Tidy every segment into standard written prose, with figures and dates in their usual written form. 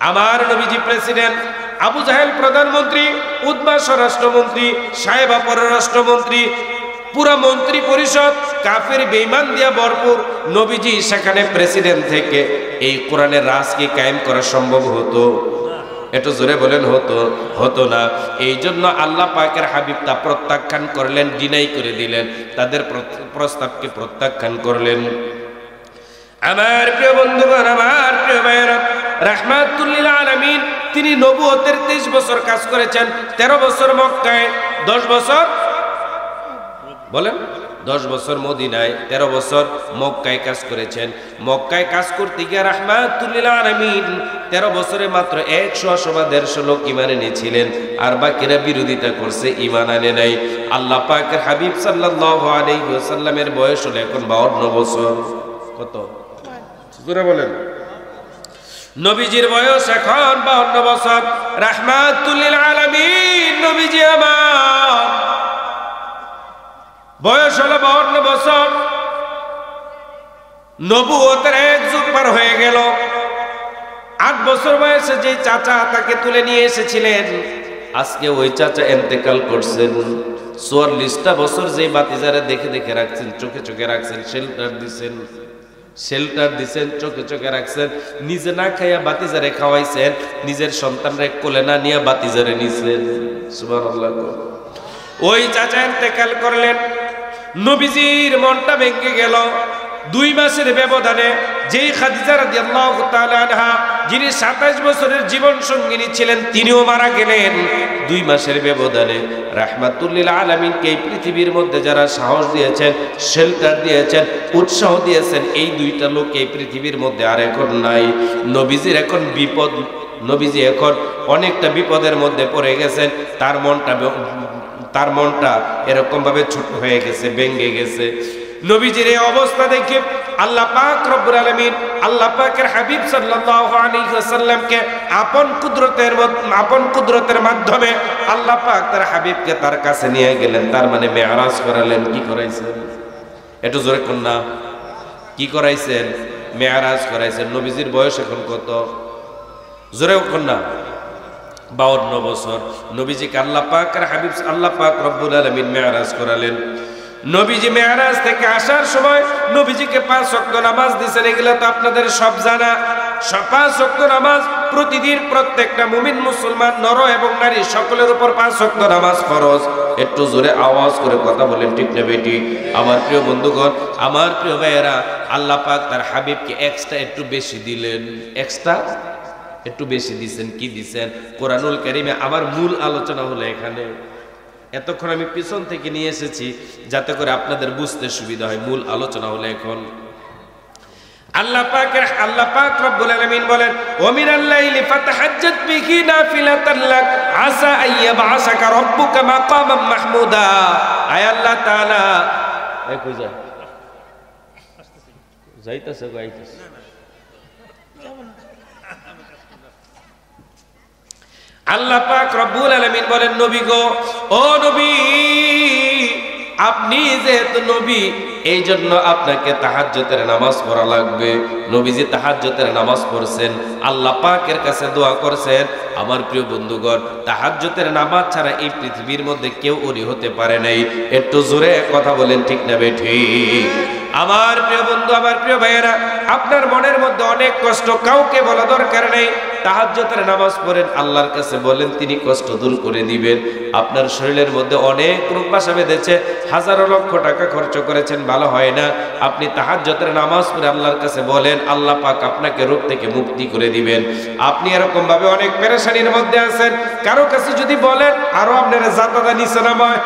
আমার নবীজি প্রেসিডেন্ট, আবু জাহেল প্রধানমন্ত্রী, উতবা স্বরাষ্ট্রমন্ত্রী, সাহেবা পররাষ্ট্রমন্ত্রী, পুরা মন্ত্রী পরিষদ কাফের বেঈমান দিয়া ভরপুর। নবীজি সেখানে প্রেসিডেন্ট থেকে এই কোরআনের রাজ কি কায়েম করা সম্ভব হতো? একটু জোরে বলেন হতো? হতো না। এই জন্য আল্লাহ পাকের হাবিব তা প্রত্যাখ্যান করলেন, ডিনাই করে দিলেন, তাদের প্রস্তাবকে প্রত্যাখ্যান করলেন। আমার প্রিয় বন্ধুগণ, আমার প্রিয় ভাইয়েরা, রাহমাতুল লিল আলামিন তিনি নবুয়তের 23 বছর কাজ করেছেন। 13 বছর মক্কায়, 10 বছর বলেন, 10 বছর মদিনায়, 13 বছর মক্কায় কাজ করেছেন। মক্কায় কাজ করতে গিয়ে রাহমাতুল লিল আলামিন 13 বছরে মাত্র 100 অথবা 150 লোক ঈমান এনেছিলেন, আর বাকিরা বিরোধিতা করছে, ঈমান আনে নাই। আল্লাহ পাকের হাবিব সাল্লাল্লাহু আলাইহি ওয়াসাল্লামের বয়স হলো এখন 52 বছর। কত জোরে বলেন? নবীজির বয়স এখন 52 বছর। রাহমাতুল লিল আলামিন নবীজি আমার বয়স হলো 52 বছর। নবুয়তের এক যুগ পার হয়ে গেল। 8 বছর বয়সে যে চাচা তাকে তুলে নিয়ে এসেছিলেন, আজকে ওই চাচা ইন্তেকাল করছেন। 44টা বছর যে বাতিজারে দেখে দেখে রাখছেন, চোখে চোখে রাখছেন, শেল্টার দিছেন, চোখে চোখে রাখছেন, নিজে না খাইয়া বাতিজারে খাওয়াইছেন, নিজের সন্তানরে কোলে না নিয়ে বাতিজারে নিছেন। সুবহানাল্লাহ। ওই চাচা ইন্তেকাল করলেন। নবীজির মনটা ভেঙে গেল। 2 মাসের ব্যবধানে যেই খাদিজা রাদিয়াল্লাহু তাআলা আনহা, যিনি 27 বছরের জীবন সঙ্গিনী ছিলেন, তিনিও মারা গেলেন 2 মাসের ব্যবধানে। রাহমাতুল লিল আলামিনকে এই পৃথিবীর মধ্যে যারা সাহস দিয়েছেন, শেল্টার দিয়েছেন, উৎসাহ দিয়েছেন, এই 2টা লোক এই পৃথিবীর মধ্যে আর এখন নাই। নবীজির এখন বিপদ, নবীজি এখন অনেকটা বিপদের মধ্যে পড়ে গেছেন। তার মনটা এরকম ভাবে ছোট হয়ে গেছে, ভেঙে গেছে। নবীজির এই অবস্থা দেখে আল্লাহ পাক রব্বুল আলামিন আল্লাহ পাকের হাবিব সাল্লাল্লাহু আলাইহি ওয়াসাল্লামকে আপন কুদরতের মাধ্যমে আল্লাহ পাক তার হাবিবকে তার কাছে নিয়ে গেলেন। তার মানে মেরাজ করালেন। কি করাইছেন? একটু জোরে কোন না, কি করাইছেন? মেরাজ করাইছেন। নবীজির বয়স এখন কত? জোরে কোন না, 52 বছর। নবীজিকে আল্লাহ পাকের হাবিব আল্লাহ পাক রব্বুল আলামিন মেরাজ করালেন। নবীজি মেরাজ থেকে আসার সময় নবীজিকে 5 ওয়াক্ত নামাজ দিয়েছেন। এগুলো তো আপনাদের সব জানা। 5 ওয়াক্ত নামাজ প্রতিদিন প্রত্যেকটা মুমিন মুসলমান নর এবং নারী সকলের উপর 5 ওয়াক্ত নামাজ ফরজ। একটু জোরে আওয়াজ করে কথা বলেন, ঠিক না বেটি? আমার প্রিয় বন্ধুগণ, আমার প্রিয় ভাইয়েরা, আল্লাহ পাক তার হাবিবকে এক্সট্রা একটু বেশি দিলেন। এক্সট্রা একটু বেশি দিচ্ছেন। কি দিচ্ছেন? কোরআনুল কারীমে আমার মূল আলোচনা হলো এখানে। এতক্ষণ আমি পিছন থেকে নিয়ে এসেছি যাতে করে আপনাদের বুঝতে সুবিধা হয়। মূল আলোচনা হলো এখন। আল্লাহ পাক রব্বুল আলামিন বলেন, ওয়া মিনাল লাইলি ফাতাহাজ্জাত বিহি নাফিলাতান লাক আসা আইয়াবআসাকা রাব্বুকা মাকামান মাহমুদা। আয় আল্লাহ তাআলা, এই কই যায়? যাইতাছে গাইতাছে। আল্লাহ পাক রব্বুল আলামিন বলেন, নবী গো, ও নবী, আপনি যেহেতু নবী, এই জন্য আপনাকে তাহাজ্জুদের নামাজ পড়া লাগবে। নবীজি তাহাজ্জুদের নামাজ পড়ছেন, আল্লাহ পাকের কাছে দোয়া করছেন। আমার প্রিয় বন্ধুগণ, তাহাজ্জুদের নামাজ ছাড়া এই পৃথিবীর মধ্যে কেউ ওলি হতে পারে নাই। একটু জোরে কথা বলেন, ঠিক না বেঠি? আমার প্রিয় বন্ধু, আমার প্রিয় ভাইয়েরা, আপনার মনের মধ্যে অনেক কষ্ট, কাউকে বলা দরকার নেই। তাহাজ্জুদের নামাজ পড়েন, আল্লাহর কাছে বলেন, তিনি কষ্ট দূর করে দিবেন। আপনার শরীরের মধ্যে অনেক রোগ বাসা বেঁধেছে, হাজারো লক্ষ টাকা খরচ করেছেন, ভালো হয় না। আপনি তাহাজ্জুদের নামাজ পড়ে আল্লাহর কাছে বলেন, আল্লাহ পাক আপনাকে রোগ থেকে মুক্তি করে দিবেন। আপনি এরকম ভাবে অনেক পেরেশানির মধ্যে আছেন, কারো কাছে যদি বলেন আরো আপনারা জাতাদা নিচে নামায়।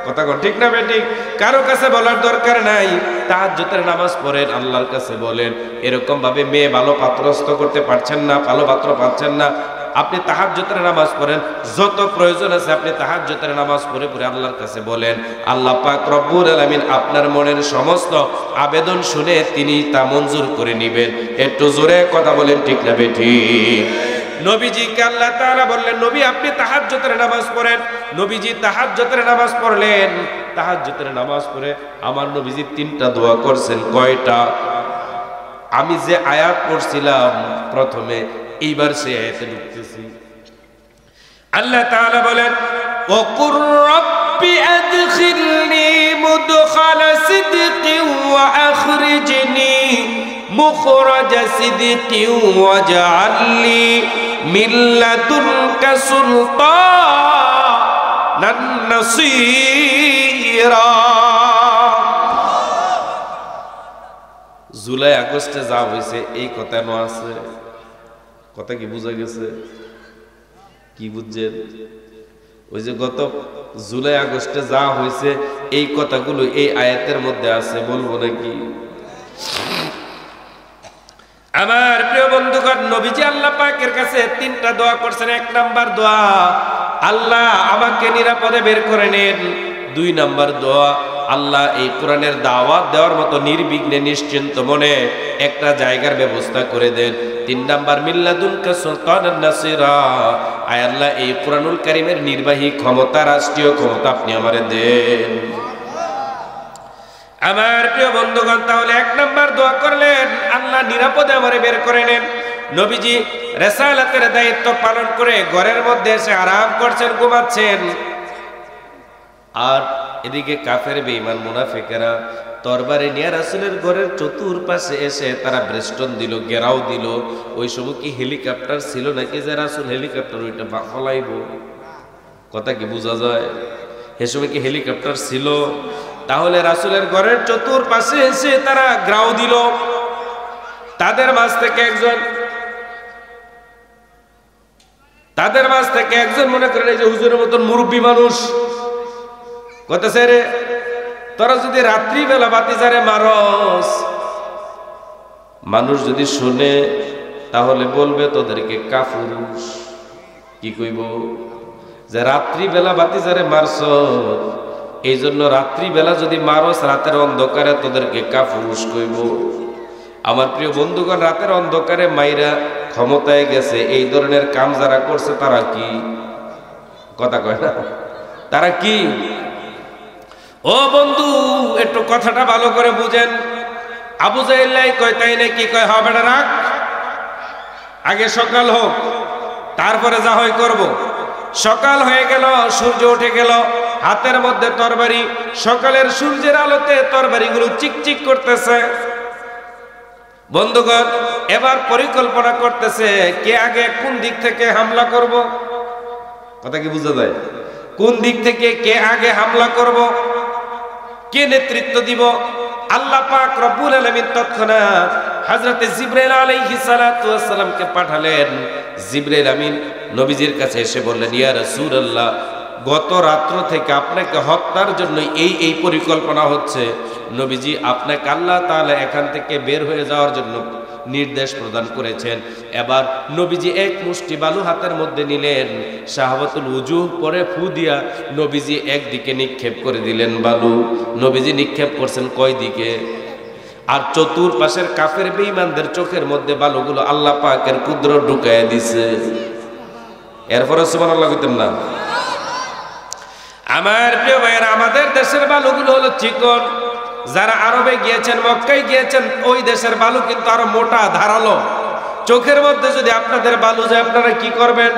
কথা কন, ঠিক না বেঠিক? কারো কাছে বলার দরকার নাই। তাহাজ্জুদের নামাজ পড়েন, আল্লাহর কাছে বলেন। এরকম ভাবে মেয়ে ভালো পাত্রস্থ করতে পারছেন না, ভালো পাত্র পাচ্ছেন না, আপনি তাহাজ্জুদের নামাজ পড়েন। যত প্রয়োজন আছে আপনি তাহাজ্জুদের নামাজ পড়ে পড়ে আল্লাহর কাছে বলেন। আল্লাহ পাক রব্বুল আলামিন আপনার মনের সমস্ত আবেদন শুনে তিনি তা মঞ্জুর করে নেবেন। একটু জোরে কথা বলেন, ঠিক না বেঠিক? নবীজিকে আল্লাহ তাআলা বললেন, নবী আপনি তাহাজ্জুদের নামাজ পড়েন। নবীজি তাহাজ্জুদের নামাজ পড়লেন। তাহাজ্জুদের নামাজ পড়ে আমার নবীজি 3টা দোয়া করছেন। কয়টা? আমি যে আয়াত পড়ছিলাম প্রথমে, এইবার সে আয়াতে ঢুকতেছি। আল্লাহ তাআলা বলেন ওয়াকুর রাব্বি আদখিলনি মুদখালা সিদকিন ওয়া আখরিজনি মুখরাজা সিদকিন ওয়াজআলনি মিন লাদুনকা সুলতানান নাসীরা। জুলাই আগস্টে যা হয়েছে এই কথা নো আছে, কথা কি বোঝা গেছে? কি বুঝছেন? ওই যে গত জুলাই আগস্টে যা হয়েছে এই কথাগুলো এই আয়াতের মধ্যে আছে, বলবো নাকি? আমার প্রিয় বন্ধুগণ, নবীজি আল্লাহ পাকের কাছে 3টা দোয়া করছেন। 1 নাম্বার দোয়া, আল্লাহ আমাকে নিরাপদে বের করে নেন। 2 নাম্বার দোয়া, আল্লাহ এই কোরআনের দাওয়াত দেওয়ার মতো নির্বিঘ্নে নিশ্চিন্ত মনে একটা জায়গার ব্যবস্থা করে দেন। 3 নাম্বার, মিল্লাদুনকা সুলতানান নাসিরা, আয় আল্লাহ এই কোরআনুল কারীমের নির্বাহী ক্ষমতা, রাষ্ট্রীয় ক্ষমতা আপনি আমারে দেন। আমার প্রিয় বন্ধুগণ, তাহলে 1 নাম্বার দোয়া করলেন, আল্লাহ নিরাপদে আমারে বের করে নেন। নবীজি রিসালাতের দায়িত্ব পালন করে ঘরের মধ্যে এসে আরাম করছেন, ঘুমাচ্ছেন। আর এদিকে কাফের বেঈমান মুনাফিকেরা তরবারি নিয়ে রাসূলের ঘরের চতুর্পাশে এসে তারা বেষ্টন দিল, ঘেরাও দিল। ওই সময় কি হেলিকপ্টার ছিল নাকি যে রাসূল হেলিকপ্টার ওইটা ফলাইব? কথা কি বোঝা যায়? সে সময় কি হেলিকপ্টার ছিল? তাহলে রাসূলের ঘরের চতুর্পাশে এসে তারা ঘেরাও দিল। তাদের মাঝ থেকে একজন মনে করেন এই যে হুজুরের মতন মুরব্বী মানুষ কইতেছে, রে তোরা যদি রাত্রিবেলা বাতিজারে মারস, মানুষ যদি শুনে তাহলে বলবে তোদেরকে কাফুরুস। কি কইব? যে রাত্রিবেলা বাতিজারে মারস, এই জন্য রাত্রিবেলা যদি মারস, রাতের অন্ধকারে তোদেরকে কাফুরুস কইব। আমার প্রিয় বন্ধুগণ, রাতের অন্ধকারে মাইরা ক্ষমতায় গেছে, এই ধরনের কাম যারা করছে তারা কি? কথা কয় না, তারা কি? ও বন্ধু, একটু কথাটা ভালো করে বুঝেন। আবু জাহেল কয় তাই নাকি? কয় হ্যাঁ বেটা রাখ, আগে সকাল হোক তারপরে যা হয় করব। সকাল হয়ে গেল, সূর্য উঠে গেল, হাতের মধ্যে তরবারি, সকালের সূর্যের আলোতে তরবারিগুলো চিকচিক করতেছে। বন্ধুগণ, এবার পরিকল্পনা করতেছে কে আগে কোন দিক থেকে হামলা করব। কথা কি বোঝা যায়? কোন দিক থেকে কে আগে হামলা করব, কে নেতৃত্ব দিব? আল্লাহ পাক রব্বুল আলামিন তৎক্ষণাৎ হযরত জিবরাইল আলাইহিস সালাতু ওয়াস সালামকে পাঠালেন। জিবরাইল আমিন নবীজির কাছে এসে বললেন, ইয়া রাসূলুল্লাহ, গত রাত্র থেকে আপনাকে হত্যার জন্য এই পরিকল্পনা হচ্ছে। নবীজি আপনাকে আল্লাহ তাআলা এখান থেকে বের হয়ে যাওয়ার জন্য নির্দেশ প্রদান করেছেন। এবার নবীজি এক মুষ্টি বালু হাতের মধ্যে নিলেন, শাহাবাতুল উজুহ পরে ফু দিয়া নবীজি একদিকে নিক্ষেপ করে দিলেন বালু। নবীজি নিক্ষেপ করছেন কয় দিকে? আর চতুর্পাশের কাফের বেঈমানদের চোখের মধ্যে বালুগুলো আল্লাহ পাকের কুদরত ঢুকায় দিছে। এরপরে সুবহানাল্লাহ কইতেন না? আমার প্রিয় ভাইয়েরা, আমাদের দেশের বালুগুলো হলো চিকন। যারা আরবে গিয়েছেন, মক্কায় গিয়েছেন, ওই দেশের বালু কিন্তু আরো মোটা, ধারালো। চোখের মধ্যে যদি আপনাদের বালু যায়, আপনারা কি করবেন?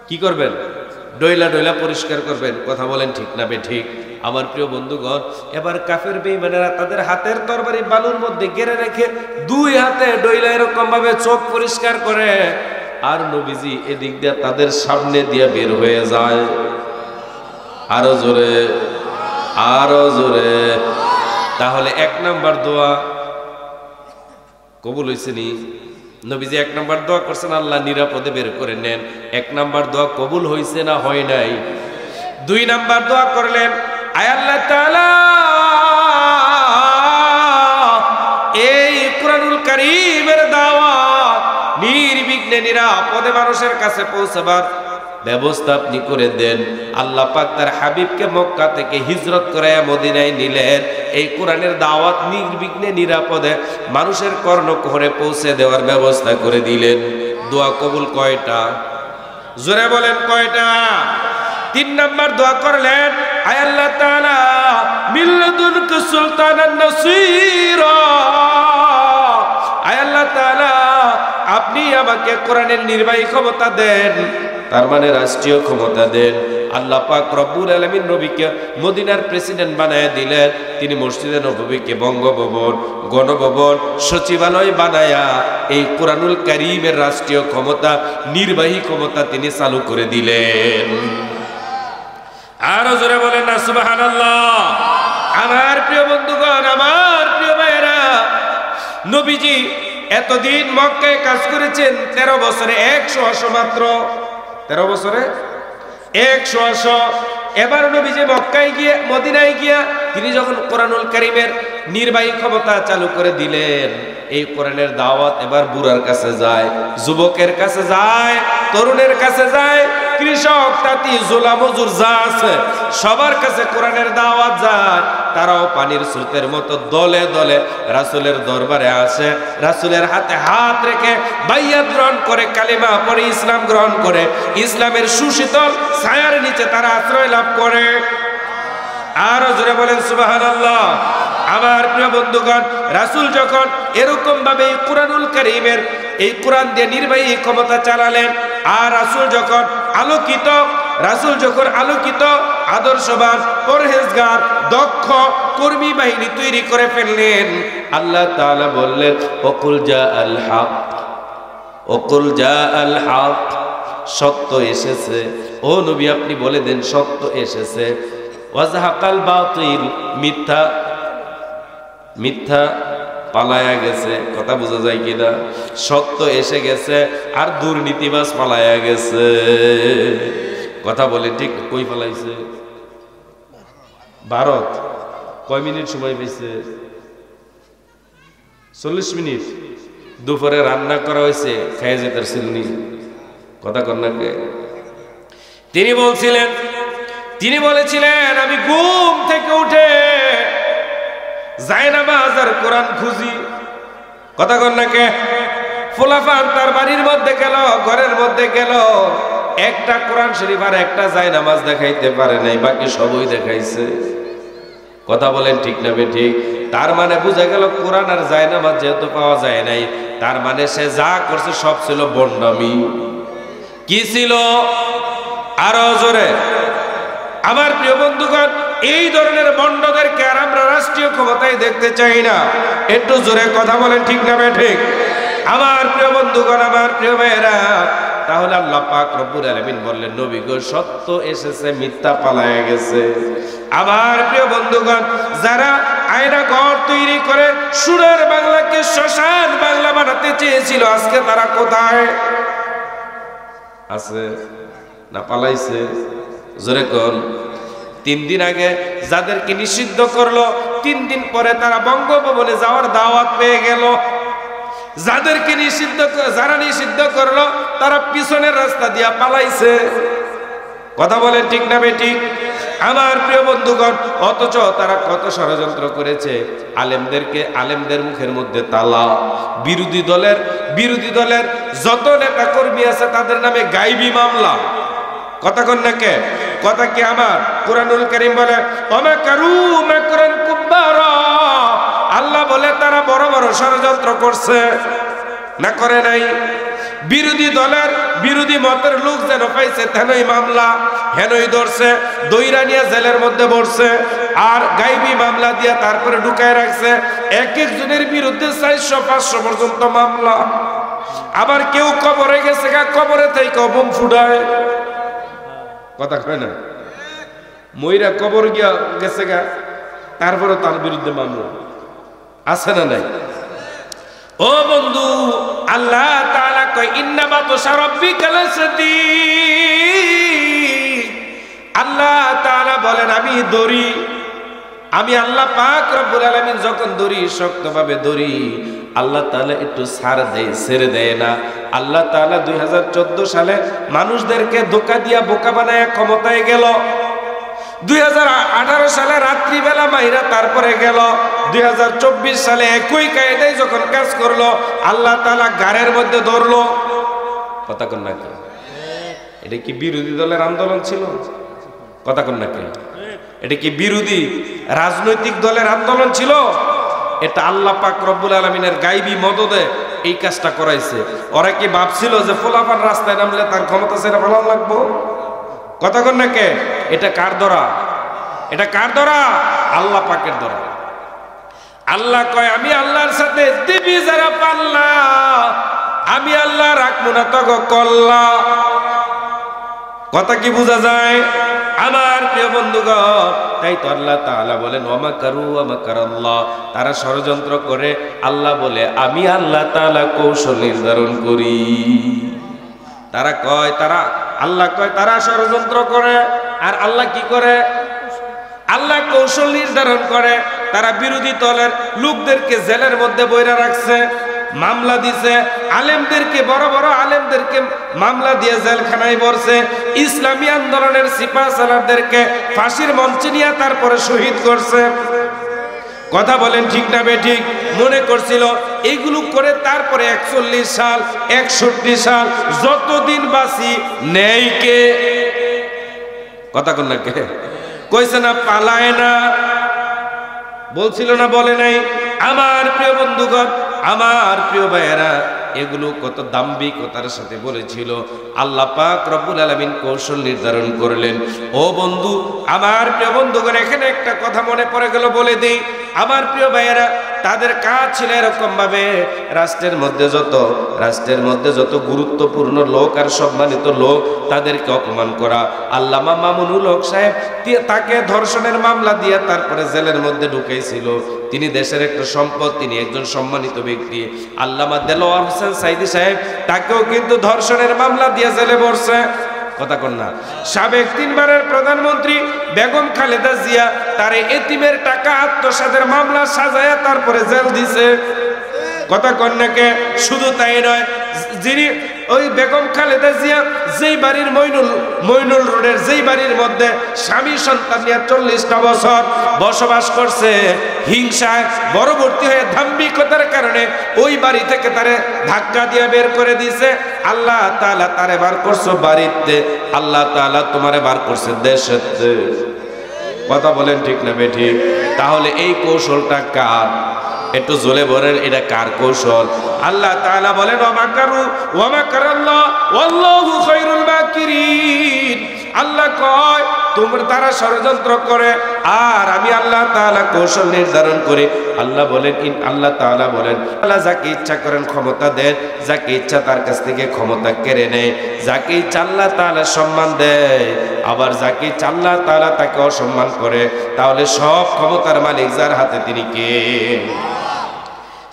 কি করবেন? ডইলা ডইলা পরিষ্কার করবেন। কথা বলেন ঠিক না বেঠিক? আমার প্রিয় বন্ধুগণ, এবার কাফের বেঈমানেরা তাদের হাতের তরবারি বালুর মধ্যে গেড়ে রেখে 2 হাতে ডইলা এরকম ভাবে চোখ পরিষ্কার করে, আর নবীজি এদিক দিয়ে তাদের সামনে দিয়ে বের হয়ে যায়। আরো জোরে, আরো জোরে। তাহলে 1 নাম্বার দোয়া কবুল হয়েছে নি? নবীজি 1 নাম্বার দোয়া করছেন, আল্লাহ নিরাপদে বের করে নেন। 1 নাম্বার দোয়া কবুল হয়েছে না হয় নাই? 2 নাম্বার দোয়া করলেন, আয় আল্লাহ তাআলা, এই কুরআনুল কারীমের দাওয়াত নির্বিঘ্নে নিরাপদে মানুষের কাছে পৌঁছাবার ব্যবস্থা আপনি করে দেন। আল্লাহ পাক তার হাবিবকে মক্কা থেকে হিজরত করায়া মদিনায় নিলেন, এই কোরআনের দাওয়াত নির্বিঘ্নে নিরাপদে মানুষের কর্ণকুহরে পৌঁছে দেওয়ার ব্যবস্থা করে দিলেন। দোয়া কবুল কয়টা? জোরে বলেন কয়টা? 3 নাম্বার দোয়া করলেন, আয় আল্লাহ তাআলা, মিল্লাদুনকা সুলতানান নাসীরা, আয় আল্লাহ তাআলা, আপনি আমাকে কোরআনের নির্বাহী ক্ষমতা দেন, তার মানে রাষ্ট্রীয় ক্ষমতা দেন। আল্লাহ পাক রব্বুল আলামিন নবীকে মদিনার প্রেসিডেন্ট বানায় দিলেন। তিনি মসজিদে নববীকে বঙ্গভবন, গণভবন, সচিবালয় বানায়া এই কোরআনুল কারীমের রাষ্ট্রীয় ক্ষমতা, নির্বাহী ক্ষমতা তিনি চালু করে দিলেন। আরো জোরে বলেন না সুবহানাল্লাহ। আমার প্রিয় বন্ধুগণ, আমার প্রিয় ভাইয়েরা, নবীজি এতদিন মক্কায় কাজ করেছেন 13 বছরে 100 মাত্র, 13 বছরে 100। এবার নবীজি মক্কায় গিয়ে, মদিনায় গিয়া তিনি যখন কোরআনুল কারীমের নির্বাহী ক্ষমতা চালু করে দিলেন, এই কোরআনের দাওয়াত এবার বুড়ার কাছে যায়, যুবকের কাছে যায়, তরুণের কাছে যায়, কৃষক, তাঁতি, জোলা, মজুর যা আছে সবার কাছে কোরআনের দাওয়াত যায়। তারাও পানির স্রোতের মতো দলে দলে রাসূলের দরবারে আসে, রাসূলের হাতে হাত রেখে বাইয়াত গ্রহণ করে, কালিমা পড়ে ইসলাম গ্রহণ করে, ইসলামের সুশীতল ছায়ার নিচে তারা আশ্রয় লাভ করে। আরো জোরে বলেন সুবহানাল্লাহ। আমার প্রিয় বন্ধুগণ, রাসূল যখন এরকম ভাবে কোরআনুল কারীমের এই কোরআন দিয়ে নির্বাহী ক্ষমতা চালালেন, আর রাসূল যখন আলোকিত আদর্শবান, পরহেজগার, দক্ষ কর্মী বাহিনী তৈরি করে ফেললেন, আল্লাহ তাআলা বললেন ওকুল জাআল হক, ওকুল জাআল হক, সত্য এসেছে। ও নবী আপনি বলে দেন সত্য এসেছে। ওয়াজাহাকাল বাতিল, মিথ্যা পালায়া গেছে। কথা বোঝা যায় কিনা? সত্য এসে গেছে আর দুর্নীতিবাজ পালায়া গেছে। কথা বলে ঠিক। কই পালাইছে? ভারত। কয় মিনিট সময় পেয়েছে? 40 মিনিট। দুপুরে রান্না করা হয়েছে, খেয়ে যেতে ছিলনি। কথা কন্যাকে তিনি বলেছিলেন আমি ঘুম থেকে উঠে জায়নামাজ আর কোরআন খুঁজি। কথা কন্যাকে ফুলাফান তার বাড়ির মধ্যে গেল, ঘরের মধ্যে গেল, একটা কোরআন শরীফ আর একটা জায়নামাজ দেখাইতে পারে নাই, বাকি সবই দেখাইছে। কথা বলেন ঠিক না বেঠিক? তার মানে বোঝা গেল কোরআন আর জায়নামাজ যেহেতু পাওয়া যায় নাই, তার মানে সে যা করছে সব ছিল বন্ডামি। কি ছিল? আরো জোরে। আমার প্রিয় বন্ধুগণ, এই ধরনের বন্ডদেরকে আর আমরা রাষ্ট্রীয় ক্ষমতায় দেখতে চাই না। একটু জোরে কথা বলেন ঠিক না বেঠিক? আমার প্রিয় বন্ধুগণ, আমার প্রিয় ভাইয়েরা, তাহলে আল্লাহ পাক রব্বুল আলামিন বললেন নবী গো সত্য এসেছে, মিথ্যা পালায়া গেছে। আমার প্রিয় বন্ধুগণ, যারা আয়না ঘর তৈরি করে সুরের বাংলাকে শ্মশান বাংলা বানাতে চেয়েছিল, আজকে তারা কোথায় আছে? না পালাইছে? জোরে কোন? 3 দিন আগে যাদেরকে নিষিদ্ধ করলো, 3 দিন পরে তারা বঙ্গভবনে যাওয়ার দাওয়াত পেয়ে গেল। যারা নিষিদ্ধ করলো তারা পিছনের রাস্তা দিয়া পালাইছে। কথা বলেন ঠিক না বেঠিক? আমার প্রিয় বন্ধুগণ, অথচ তারা কত ষড়যন্ত্র করেছে। আলেমদের মুখের মধ্যে তালা। বিরোধী দলের যত নেতা কর্মী আছে তাদের নামে গায়বী মামলা। কথা কন না কে? কথা কি আমার? কুরআনুল কারীম বলে ওমাকারু মাকরান কুব্বারা, আল্লাহ বলে তারা বড় বড় ষড়যন্ত্র করছে, না করে নাই? বিরোধী মতের লোক যেন পাইছে তেনই মামলা, হেনই ধরছে, দইরা নিয়ে জেলের মধ্যে ভরছে, আর গায়বী মামলা দিয়ে তারপরে ঢুকায় রাখছে। এক একজনের বিরুদ্ধে 400-500 পর্যন্ত মামলা। আবার কেউ কবরে গেছে, কবরে থেকে বোম ফুটায়। কথা কয় না? মইরা কবর গিয়া গেছে গা, তারপরে তার বিরুদ্ধে মামলা আছে না নাই? ও বন্ধু, আল্লাহ তাআলা কয় ইন্না বাতশা রাব্বিকা লাসাদীদ। আল্লাহ তাআলা বলেন আমি আল্লাহ পাক রব্বুল আলামিন যখন ধরি, শক্তভাবে ধরি, আল্লাহ তাআলা একটু ছেড়ে দেয় না। আল্লাহ তাআলা 2014 সালে মানুষদেরকে ধোঁকা দিয়া বোকা বানায় ক্ষমতায় গেল। 2018 সালে রাত্রিবেলা মাইরা তারপরে গেল। 2024 সালে একই কায়দায় যখন কাজ করলো, আল্লাহ তাআলা গাড়ের মধ্যে ধরলো। কথা কন না কে? এটা কি বিরোধী দলের আন্দোলন ছিল? কথা কন না কে? এটা কি বিরোধী রাজনৈতিক দলের আন্দোলন ছিল? এটা আল্লাহ পাক রব্বুল আলামিনের গায়বী মদদে এই কাজটা করাইছে। ওরা কি ভাবছিল যে ফোলাফান রাস্তায় নামলে তার ক্ষমতা ছেড়ে ফেলানো লাগবো? কথা কন না কে? এটা কার দ্বারা? এটা কার দ্বারা? আল্লাহ পাকের দ্বারা। আল্লাহ কয় আমি আল্লাহর সাথে দিবি যারা পাল্লা, আমি আল্লাহ রাখবো না তগ কল্লা। কথা কি বোঝা যায় আমার প্রিয় বন্ধুগণ? তাই তো আল্লাহ তাআলা বলেন ওয়া মাকারু ওয়া মাকারাল্লাহ, তারা ষড়যন্ত্র করে, আল্লাহ বলে আমি আল্লাহ তাআলা কৌশল নির্ধারণ করি। তারা কয় আল্লাহ কয় তারা ষড়যন্ত্র করে, আর আল্লাহ কি করে? আল্লাহ কৌশল নির্ধারণ করে। তারা বিরোধী দলের লোকদেরকে জেলের মধ্যে বইরা রাখছে, মামলা দিছে, আলেমদেরকে বড় বড় আলেমদেরকে মামলা দিয়ে জেলখানায় ভরছে, ইসলামী আন্দোলনের সিপাহ সালারদেরকে ফাঁসির মঞ্চে নিয়ে তারপরে শহীদ করছে। কথা বলেন ঠিক না বেঠিক? মনে করছিল এইগুলো করে তারপরে 41 সাল 61 সাল যতদিন বাঁচি নেই কে? কথা কন না কে? কইছে না পালায় না? বলছিল না? বলে নাই? আমার প্রিয় বন্ধুগণ, আমার প্রিয় ভাইয়েরা, এগুলো কত দাম্ভিকতার সাথে বলেছিল। আল্লাহ পাক রব্বুল আলামিন কৌশল নির্ধারণ করলেন। ও বন্ধু, আমার প্রিয় বন্ধুগণ, এখানে একটা কথা মনে পড়ে গেল, বলে দেই। আমার প্রিয় ভাইয়েরা, তাদের কাজ ছিল এরকম ভাবে, রাষ্ট্রের মধ্যে যত গুরুত্বপূর্ণ লোক আর সম্মানিত লোক, তাদেরকে অপমান করা। আল্লামা মামুনুল হক সাহেব, তাকে ধর্ষণের মামলা দিয়ে তারপরে জেলের মধ্যে ঢুকেছিল। তিনি দেশের একটা সম্পদ, তিনি একজন সম্মানিত ব্যক্তি। আল্লামা দেলোয়ার হোসেন সাইদি সাহেব, তাকেও কিন্তু ধর্ষণের মামলা দিয়ে জেলে ভরছে। কথা কন না? সাবেক 3 বারের প্রধানমন্ত্রী বেগম খালেদা জিয়া, তার এতিমের টাকা আত্মসাতের মামলা সাজায়া তারপরে জেল দিছে। কথা কন না কে? শুধু তাই নয়, যিনি ওই বেগম খালেদা জিয়া যেই বাড়ির মইনুল রোডের যেই বাড়ির মধ্যে স্বামী সন্তান নিয়ে 40টা বছর বসবাস করছে, হিংসায় পরবর্তী হয়ে দাম্ভিকতার কারণে ওই বাড়ি থেকে তারে ধাক্কা দিয়ে বের করে দিয়েছে। আল্লাহ তাআলা তারে বার করছে বাড়িতে, আল্লাহ তাআলা তোমারে বার করছে দেশেতে। কথা বলেন ঠিক না বেঠিক? তাহলে এই কৌশলটা কার? একটু জোরে বলেন, এটা কার কৌশল? আল্লাহ তাআলা বলেন ওয়া মাকারু ওয়া মাকারাল্লাহ ওয়াল্লাহু খায়রুল মাকিরিন। আল্লাহ কয় তারা ষড়যন্ত্র করে, আর আমি আল্লাহ তাআলা কৌশল নির্ধারণ করে। আল্লাহ তাআলা বলেন আল্লাহ যাকে ইচ্ছা করেন ক্ষমতা দেন, যাকে ইচ্ছা তার কাছ থেকে ক্ষমতা কেড়ে নেয়, যাকে ইচ্ছা আল্লাহ তাআলা সম্মান দেয়, আবার যাকে ইচ্ছা আল্লাহ তাআলা তাকে অসম্মান করে। তাহলে সব ক্ষমতার মালিক যার হাতে, তিনি কে?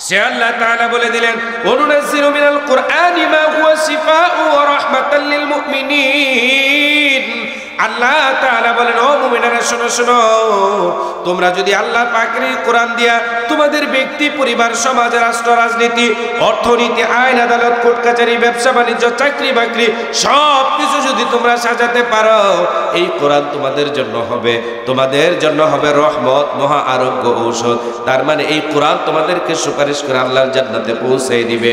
সে আল্লাহ তাআলা বলে দিলেন ওয়ানুনাজ্জিলু মিনাল কুরআনি মা হুয়া শিফাউ ওয়া রাহমাতাল লিল মুমিনিন। আল্লাহ তাআলা বলেন ও মুমিনেরা শোনো শোনো, তোমরা যদি আল্লাহ পাকের কোরআন দিয়া তোমাদের ব্যক্তি, পরিবার, সমাজ, রাষ্ট্র, রাজনীতি, অর্থনীতি, আইন, আদালত, কোর্ট কাছারি, ব্যবসা বাণিজ্য, চাকরি বাকরি সব কিছু যদি তোমরা সাজাতে পারো, এই কোরআন তোমাদের জন্য হবে রহমত, মহা আরোগ্য ঔষধ। তার মানে এই কোরআন তোমাদেরকে সুপারিশ করে আল্লাহর জান্নাতে পৌঁছে দিবে।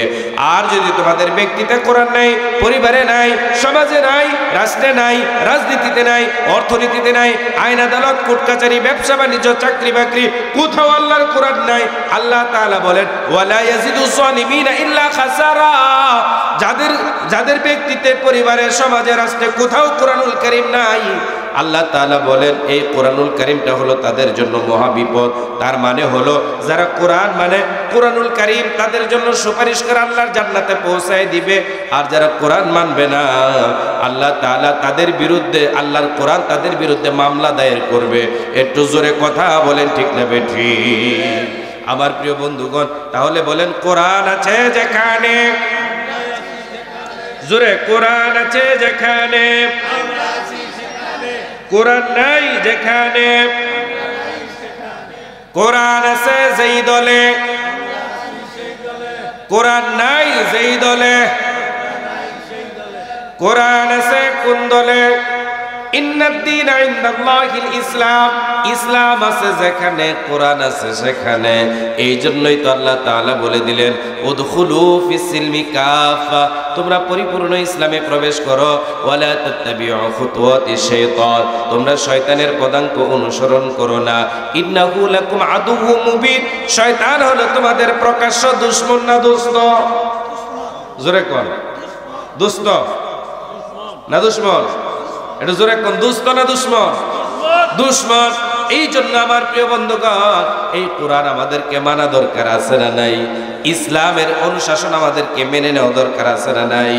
আর যদি তোমাদের ব্যক্তিতে কোরআন নাই, পরিবারে নাই, সমাজে নাই, রাষ্ট্রে নাই, রাজনীতিতে নাই, অর্থনীতিতে নাই, আইন আদালত, কোর্ট কাছারি, ব্যবসা বাণিজ্য, চাকরি বাকরি, কোথাও আল্লাহর কোরআন নাই, আল্লাহ তাআলা বলেন ওয়ালা ইয়াজিদুজ জালিমিনা ইল্লা খাসারা। যাদের ব্যক্তিতে, পরিবারে, সমাজে, রাষ্ট্রে কোথাও কোরআনুল কারীম নাই, আল্লাহ তাআলা বলেন এই কোরআনুল কারীমটা হলো তাদের জন্য মহা বিপদ। তার মানে হলো যারা কোরআন মানে কোরআনুল কারীম, তাদের জন্য সুপারিশ করে আল্লাহর জান্নাতে পৌঁছায় দিবে। আর যারা কোরআন মানবে না, আল্লাহ তাআলা তাদের বিরুদ্ধে, আল্লাহর কোরআন তাদের বিরুদ্ধে মামলা দায়ের করবে। একটু জোরে কথা বলেন ঠিক না বেঠিক? আমার প্রিয় বন্ধুগণ, তাহলে বলেন কোরআন আছে যেখানে, জোরে, কোরআন আছে যেখানে, কোরআন নাই যেখানে, কোরআন আছে যেই দলে, কোরআন নাই যেই দলে, কোরআন আছে কোন দলে? ইন্নাদ-দীনা ইনদাল্লাহিল ইসলাম, ইসলাম আছে যেখানে, কোরআন আছে সেখানে। এই জন্যই তো আল্লাহ তাআলা বলে দিলেন উদখুলু ফিস-সিলমি কাফা, তোমরা পরিপূর্ণ ইসলামে প্রবেশ করো। ওয়ালা তাত্তাবিউ খুতুওয়াতিশ শাইতান, তোমরা শয়তানের পদাঙ্ক অনুসরণ করো না। ইন্নাহু লাকুম আদুউম মুবিন, শয়তান হলো তোমাদের প্রকাশ্য দুশমন না দোস্ত? জোরে কোন, দোস্ত না দুশমন? এটা জোরে কোন, দোস্ত না দুশমন? দুশমন। এই জন্য আমার প্রিয় বন্ধুগণ, এই কোরআন আমাদেরকে মানা দরকার আছে না নাই? ইসলামের অনুশাসন আমাদেরকে মেনে নেওয়া দরকার আছে না নাই?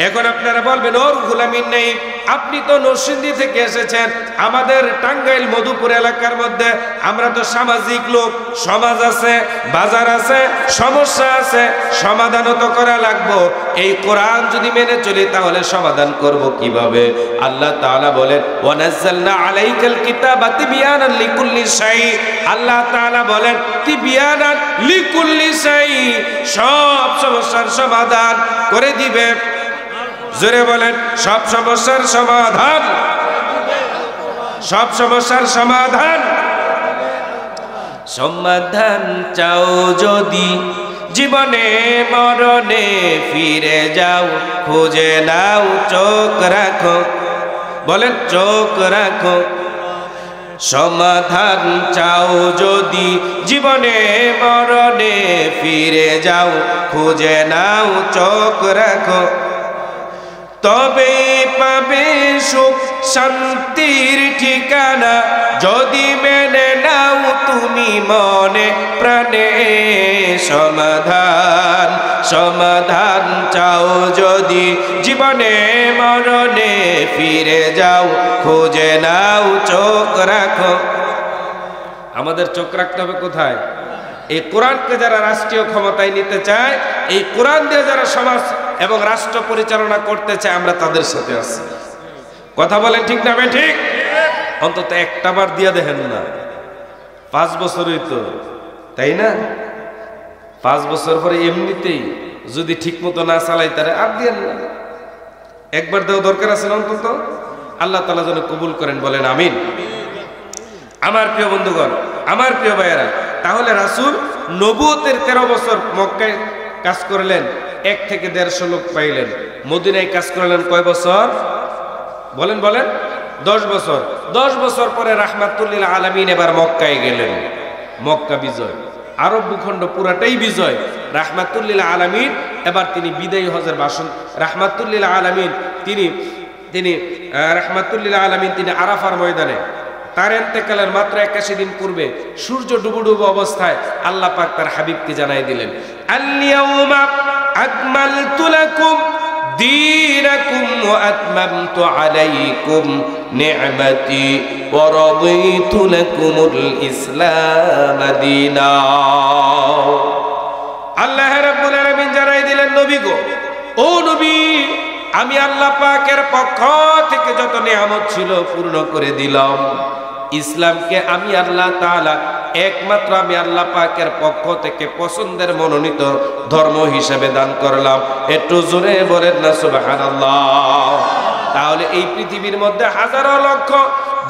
এখন আপনারা বলবেন ওর গোলামিন নেই, আপনি তো নরসিংদী থেকে এসেছেন, আমাদের টাঙ্গাইল মধুপুর এলাকার মধ্যে আমরা তো সামাজিক লোক, সমাজ আছে, বাজার আছে, সমস্যা আছে, সমাধানও তো করা লাগবো। এই কোরআন যদি মেনে চলি তাহলে সমাধান করব কিভাবে? আল্লাহ তাআলা বলেন ওয়ানাজ্জালনা আলাইকাল কিতাবা তিবয়ানান লিকুল্লি শাই, আল্লাহ তাআলা বলেন তিবয়ানান লিকুল্লি শাই, সব সমস্যার সমাধান করে দিবে। জোরে বলেন, সব সমস্যার সমাধান, সব সমস্যার সমাধান। সমাধান চাও যদি জীবনে মরণে ফিরে যাও, খুঁজে নাও চোখ রাখো, বলেন চোখ রাখো। সমাধান চাও যদি জীবনে মরণে ফিরে যাও, খুঁজে নাও চোখ রাখো, তবে পাবে সুখ শান্তির ঠিকানা, যদি মেনে নাও তুমি মনে প্রাণে। সমাধান, সমাধান চাও যদি জীবনে মরণে ফিরে যাও, খুঁজে নাও চোখ রাখো। আমাদের চোখ রাখতে হবে কোথায়? এই কোরআনকে যারা রাষ্ট্রীয় ক্ষমতায় নিতে চায়, এই কোরআন দিয়ে যারা সমাজ এবং রাষ্ট্র পরিচালনা করতে চায়, আমরা তাদের সাথে আছি। কথা বলেন ঠিক না ঠিক? অন্তত একটা বার দিয়ে দেখেন না, 5 বছরই তো, তাই না? 5 বছর পরে এমনিতেই যদি ঠিক মতো না চালাই তারে আর দিয়ে না, একবার দেওয়া দরকার আছে না অন্তত। আল্লাহ তাআলা যেন কবুল করেন, বলেন আমিন। আমার প্রিয় বন্ধুগণ, আমার প্রিয় ভাইয়েরা, তাহলে রাসূল নবুয়তের 13 বছর মক্কায় কাজ করলেন, 1 থেকে 150 লোক পাইলেন। মদিনায় কাজ করলেন কয় বছর? বলেন বলেন, 10 বছর। 10 বছর পরে রাহমাতুল লিল আলামিন এবার মক্কায় গেলেন। মক্কা বিজয়, আরব ভূখণ্ড পুরাটাই বিজয়। রাহমাতুল লিল আলামিন এবার তিনি বিদায়ী হজের ভাষণ, রাহমাতুল লিল আলামিন তিনি রাহমাতুল লিল আলামিন তিনি আরাফার ময়দানে, তার ইন্তেকালের মাত্র 81 দিন পূর্বে সূর্য ডুবু ডুবু অবস্থায় আল্লাহ পাক তার হাবিবকে জানাই দিলেন, আল-ইয়াউমা আকমালতু লাকুম দীনাকুম ওয়া আতমামতু আলাইকুম নি'মাতি ওয়া রাদিতু লাকুমুল ইসলাম দীনা। আল্লাহ রাব্বুল আলামিন জানাই দিলেন, নবী গো, ও নবী, আমি আল্লাহ পাকের পক্ষ থেকে যত নিয়ামত ছিল পূর্ণ করে দিলাম। ইসলামকে আমি আল্লাহ তাআলা একমাত্র আমি আল্লাহ পাকের পক্ষ থেকে পছন্দের মনোনীত ধর্ম হিসেবে দান করলাম। একটু জোরে বলেন না সুবহানাল্লাহ। তাহলে এই পৃথিবীর মধ্যে হাজারো লক্ষ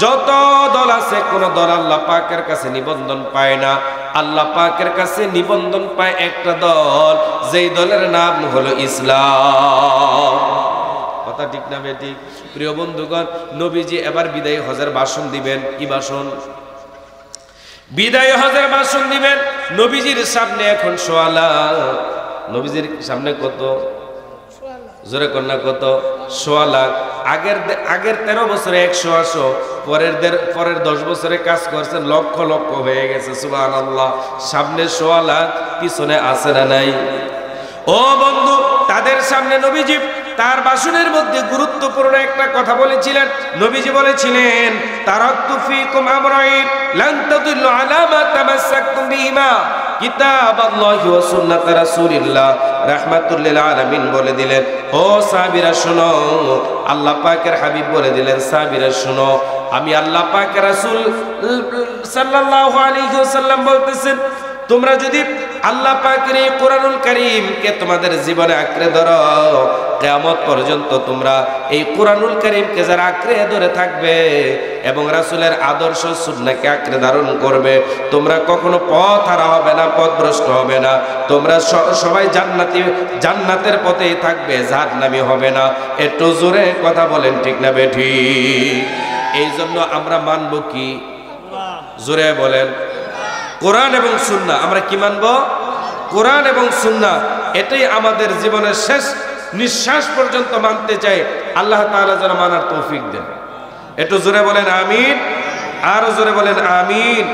যত দল আছে, কোন দল আল্লাহ পাকের কাছে নিবন্ধন পায় না। আল্লাহ পাকের কাছে নিবন্ধন পায় একটা দল, যেই দলের নাম হলো ইসলাম। কথা ঠিক না বেঠিক? প্রিয় বন্ধুগণ, নবীজি এবার বিদায়ী হজের ভাষণ দিবেন। কি ভাষণ? বিদায়ী হজের ভাষণ দিবেন। নবীজির সামনে এখন সোয়ালা, নবীজির সামনে কত? জোরে কন্যা কত? 100 লাখ। আগের 13 বছরে 100, পরের 10 বছরে কাজ করছেন, লক্ষ লক্ষ হয়ে গেছে। সুবহানাল্লাহ। সামনে 100 লাখ, পিছনে আছে না নাই? ও বন্ধু, তাদের সামনে নবীজি তার ভাষণের মধ্যে গুরুত্বপূর্ণ একটা কথা বলেছিলেন। নবীজি বলেছিলেন, তারাকতু ফীকুম আমরাইন লান তাদিল্লু আলা মা তামাসসাকতুম বিহিমা কিতাবাল্লাহি ওয়া সুন্নাত রাসূলিল্লাহ। রাহমাতুল লিল আলামিন বলে দিলেন, ও সাহাবীরা শোনো। আল্লাহ পাকের হাবিব বলে দিলেন, সাহাবীরা শোনো, আমি আল্লাহ পাকের রাসূল সাল্লাল্লাহু আলাইহি ওয়াসাল্লাম বলতেছেন, তোমরা যদি আল্লাহ পাকের এই কোরআনুল কারীমকে তোমাদের জীবনে আঁকড়ে ধরো, কিয়ামত পর্যন্ত তোমরা এই কোরআনুল কারীমকে যারা আঁকড়ে ধরে থাকবে এবং রাসূলের আদর্শ সুন্নাহকে আঁকড়ে ধারণ করবে, তোমরা কখনো পথ হারা হবে না, পথভ্রষ্ট হবে না। তোমরা সবাই জান্নাতের পথেই থাকবে, জাহান্নামী হবে না। একটু জোরে কথা বলেন, ঠিক না বেঠিক? এই জন্য আমরা মানব কি? জোরে বলেন, কোরআন এবং সুন্নাহ। আমরা কি মানব? কোরআন এবং সুন্নাহ। এটাই আমাদের জীবনের শেষ নিঃশ্বাস পর্যন্ত মানতে চাই। আল্লাহ তাআলা যেন মানার তৌফিক দেন। একটু জোরে বলেন আমিন, আরো জোরে বলেন আমিন।